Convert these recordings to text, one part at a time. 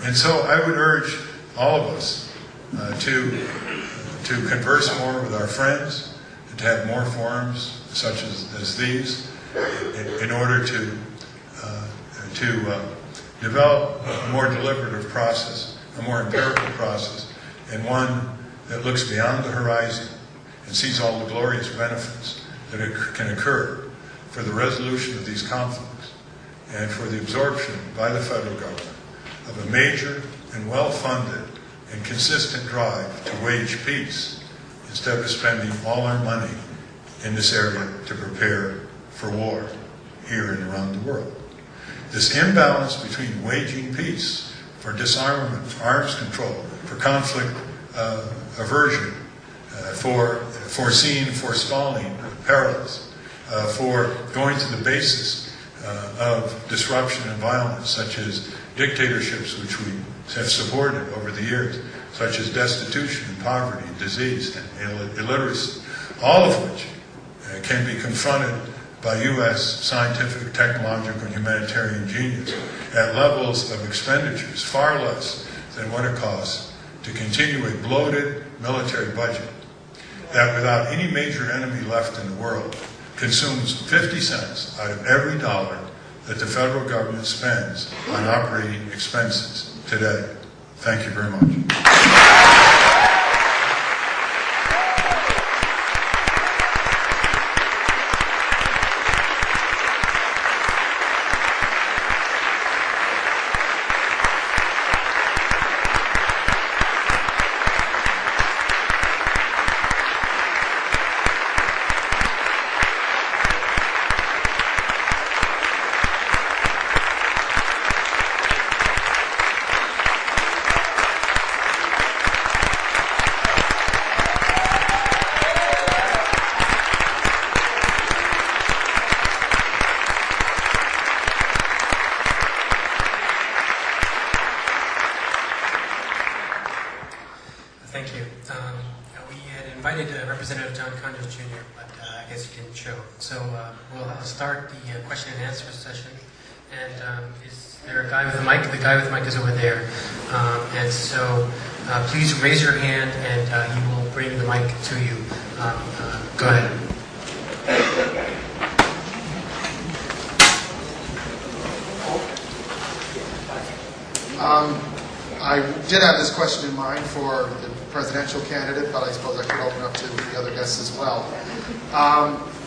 And so I would urge all of us to converse more with our friends, and to have more forums such as these, in order to develop a more deliberative process, a more empirical process, and one that looks beyond the horizon and sees all the glorious benefits that can occur for the resolution of these conflicts and for the absorption by the federal government of a major and well-funded and consistent drive to wage peace instead of spending all our money in this area to prepare for war here and around the world. This imbalance between waging peace for disarmament, arms control, for conflict aversion, for foreseeing, forestalling perils, for going to the basis of disruption and violence, such as dictatorships which we have supported over the years, such as destitution and poverty, disease and illiteracy, all of which can be confronted by U.S. scientific, technological, and humanitarian genius at levels of expenditures far less than what it costs to continue a bloated military budget that, without any major enemy left in the world, consumes 50 cents out of every dollar that the federal government spends on operating expenses today. Thank you very much. Thank you. We had invited Representative John QandA Jr., but I guess he didn't show. So we'll start the question and answer session. And is there a guy with a mic? The guy with the mic is over there. And so please raise your hand, and he will bring the mic to you. Go ahead. I did have this question in mind for the presidential candidate, but I suppose I could open up to the other guests as well.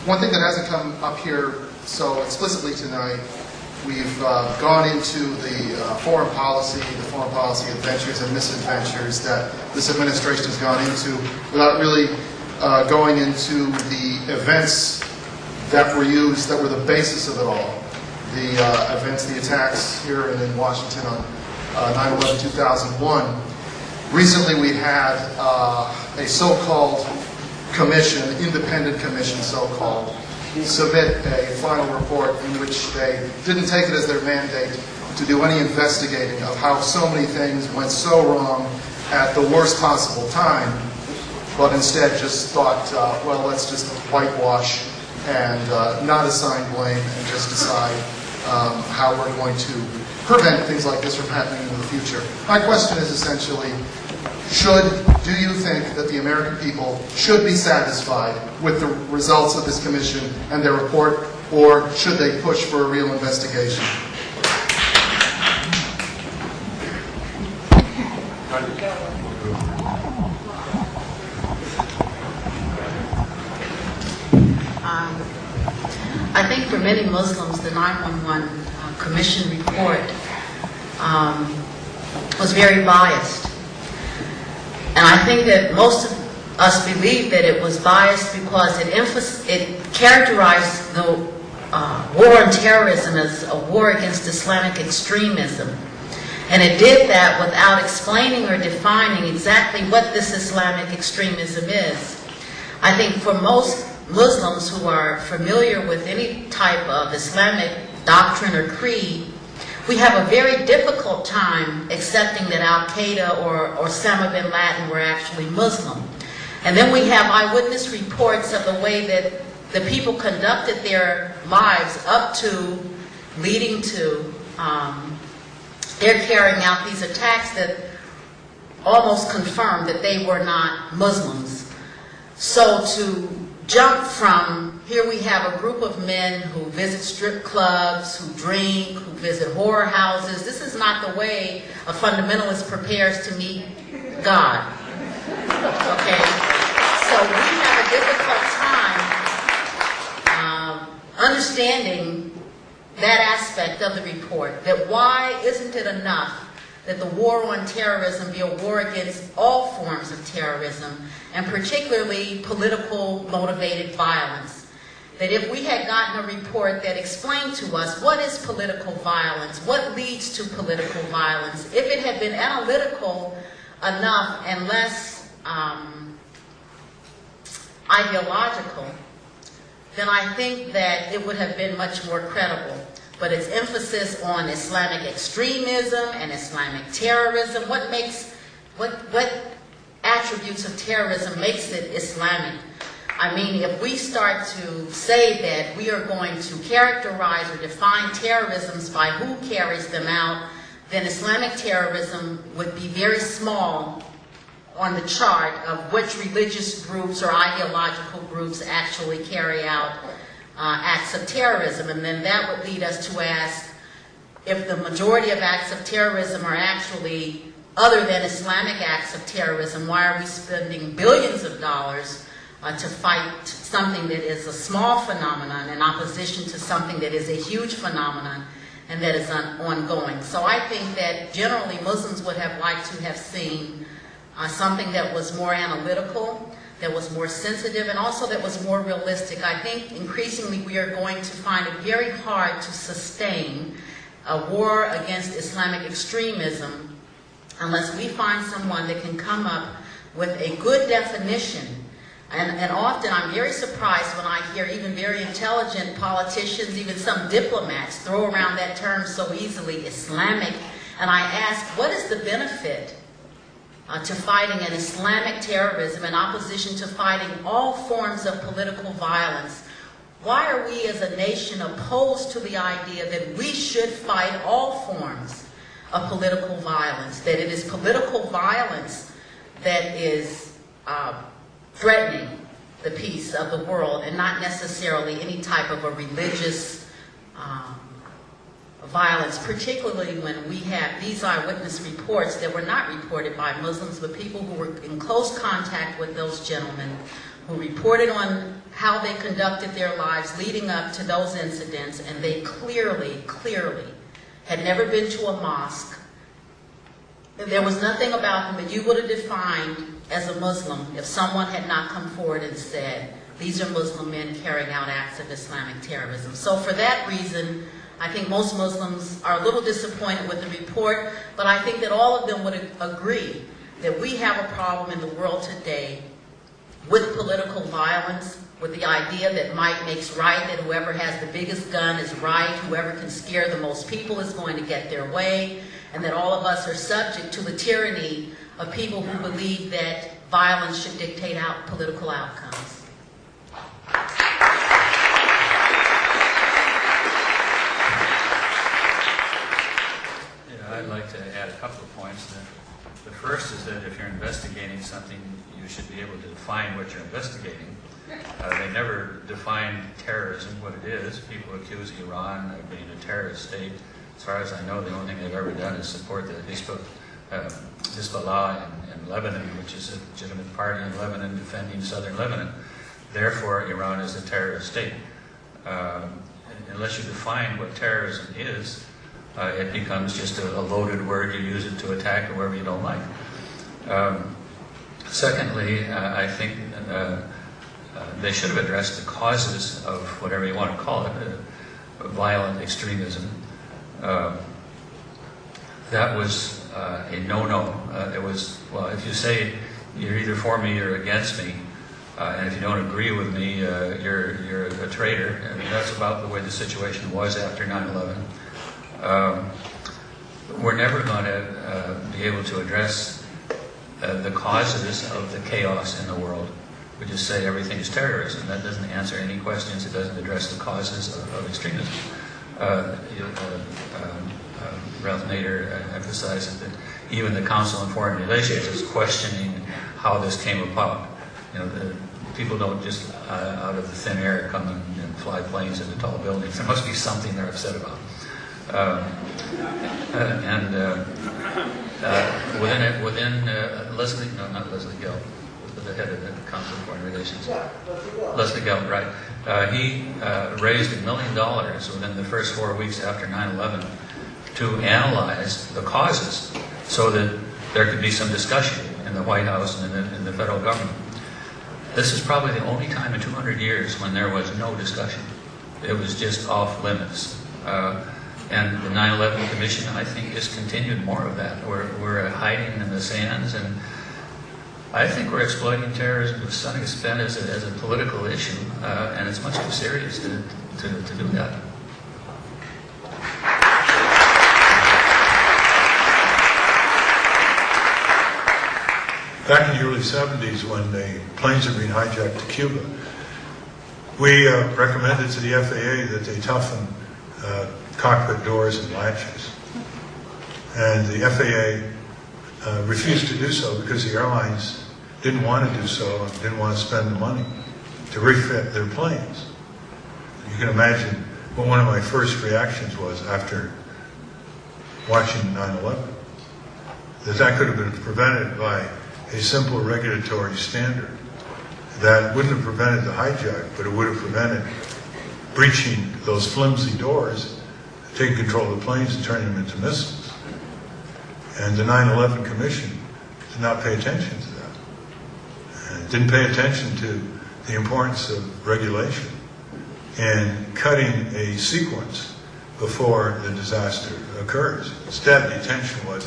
One thing that hasn't come up here so explicitly tonight, we've gone into the foreign policy adventures and misadventures that this administration has gone into without really going into the events that were used, that were the basis of it all. The events, the attacks here in Washington on 9/11/2001. Recently we had a so-called commission, independent commission so-called, submit a final report in which they didn't take it as their mandate to do any investigating of how so many things went so wrong at the worst possible time, but instead just thought, well, let's just whitewash and not assign blame and just decide how we're going to prevent things like this from happening in the future. My question is essentially, do you think that the American people should be satisfied with the results of this commission and their report, or should they push for a real investigation? I think for many Muslims, the 9/11 Commission report was very biased. And I think that most of us believe that it was biased because it characterized the war on terrorism as a war against Islamic extremism. And it did that without explaining or defining exactly what this Islamic extremism is. I think for most Muslims who are familiar with any type of Islamic doctrine or creed, we have a very difficult time accepting that Al-Qaeda or Osama bin Laden were actually Muslim. And then we have eyewitness reports of the way that the people conducted their lives up to, leading to they're carrying out these attacks that almost confirm that they were not Muslims. So to jump from, here we have a group of men who visit strip clubs, who drink, who visit horror houses. This is not the way a fundamentalist prepares to meet God. Okay? So we have a difficult time understanding that aspect of the report, that why isn't it enough that the war on terrorism be a war against all forms of terrorism, and particularly political motivated violence. That if we had gotten a report that explained to us what is political violence, what leads to political violence, if it had been analytical enough and less ideological, then I think that it would have been much more credible. But its emphasis on Islamic extremism and Islamic terrorism, what attributes of terrorism makes it Islamic? I mean, if we start to say that we are going to characterize or define terrorisms by who carries them out, then Islamic terrorism would be very small on the chart of which religious groups or ideological groups actually carry out acts of terrorism. And then that would lead us to ask, if the majority of acts of terrorism are actually other than Islamic acts of terrorism, why are we spending billions of dollars to fight something that is a small phenomenon in opposition to something that is a huge phenomenon and that is ongoing? So I think that generally Muslims would have liked to have seen something that was more analytical, that was more sensitive, and also that was more realistic. I think increasingly we are going to find it very hard to sustain a war against Islamic extremism unless we find someone that can come up with a good definition. And often I'm very surprised when I hear even very intelligent politicians, even some diplomats, throw around that term so easily, Islamic. And I ask, what is the benefit to fighting an Islamic terrorism in opposition to fighting all forms of political violence? Why are we as a nation opposed to the idea that we should fight all forms of political violence, that it is political violence that is threatening the peace of the world and not necessarily any type of a religious violence, particularly when we have these eyewitness reports that were not reported by Muslims, but people who were in close contact with those gentlemen, who reported on how they conducted their lives leading up to those incidents, and they clearly had never been to a mosque. There was nothing about them that you would have defined as a Muslim if someone had not come forward and said, these are Muslim men carrying out acts of Islamic terrorism. So for that reason, I think most Muslims are a little disappointed with the report, but I think that all of them would agree that we have a problem in the world today with political violence, with the idea that might makes right, that whoever has the biggest gun is right, whoever can scare the most people is going to get their way, and that all of us are subject to the tyranny of people who believe that violence should dictate out political outcomes. I'd like to add a couple of points. The first is that if you're investigating something, you should be able to define what you're investigating. They never defined terrorism, what it is. People accuse Iran of being a terrorist state. As far as I know, the only thing they've ever done is support the Hezbollah in Lebanon, which is a legitimate party in Lebanon defending southern Lebanon. Therefore, Iran is a terrorist state. Unless you define what terrorism is, it becomes just a loaded word. You use it to attack whoever you don't like. Secondly, I think they should have addressed the causes of whatever you want to call it, violent extremism. That was a no-no. It was, well, if you say you're either for me or against me, and if you don't agree with me, you're a traitor. I mean, that's about the way the situation was after 9/11. We're never going to be able to address the causes of the chaos in the world. We just say everything is terrorism. That doesn't answer any questions. It doesn't address the causes of extremism. Ralph Nader emphasized that even the Council on Foreign Relations is questioning how this came about. You know, people don't just out of the thin air come and fly planes into tall buildings. There must be something they're upset about. Within Leslie, no, not Leslie Gelt, the head of the Council on Foreign Relations. Leslie Gelt, right. He raised $1 million within the first 4 weeks after 9/11 to analyze the causes so that there could be some discussion in the White House and in the federal government. This is probably the only time in 200 years when there was no discussion. It was just off limits. And the 9/11 Commission, I think, has continued more of that. We're hiding in the sands, and I think we're exploiting terrorism to some extent as a political issue, and it's much too serious to do that. Back in the early 70s, when the planes were being hijacked to Cuba, we recommended to the FAA that they toughen cockpit doors and latches. And the FAA refused to do so because the airlines didn't want to do so and didn't want to spend the money to refit their planes. You can imagine what one of my first reactions was after watching 9/11. That could have been prevented by a simple regulatory standard that wouldn't have prevented the hijack, but it would have prevented breaching those flimsy doors, taking control of the planes and turning them into missiles. And the 9/11 Commission did not pay attention to that. And it didn't pay attention to the importance of regulation and cutting a sequence before the disaster occurs. Instead, the attention was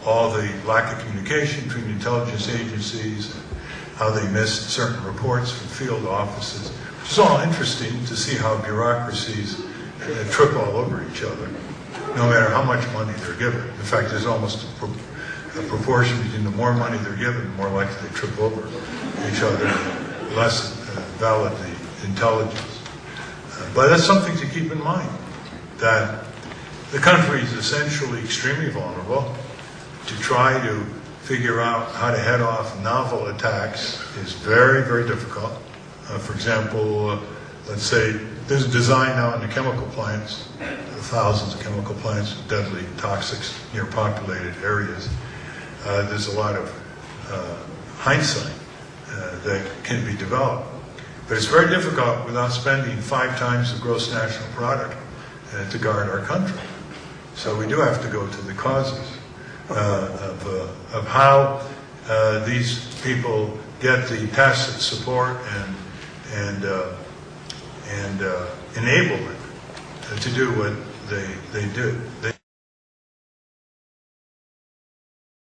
all the lack of communication between the intelligence agencies, and how they missed certain reports from field offices. It's all interesting to see how bureaucracies trip all over each other, no matter how much money they're given. In fact, there's almost a proportion between the more money they're given, the more likely they trip over each other, and less valid the intelligence. But that's something to keep in mind, that the country is essentially extremely vulnerable. To try to figure out how to head off novel attacks is very, very difficult. For example, let's say there's a design now in the chemical plants, thousands of chemical plants with deadly toxics near populated areas. There's a lot of hindsight that can be developed. But it's very difficult without spending 5 times the gross national product to guard our country. So we do have to go to the causes of how these people get the tacit support and enablement to do what they do. They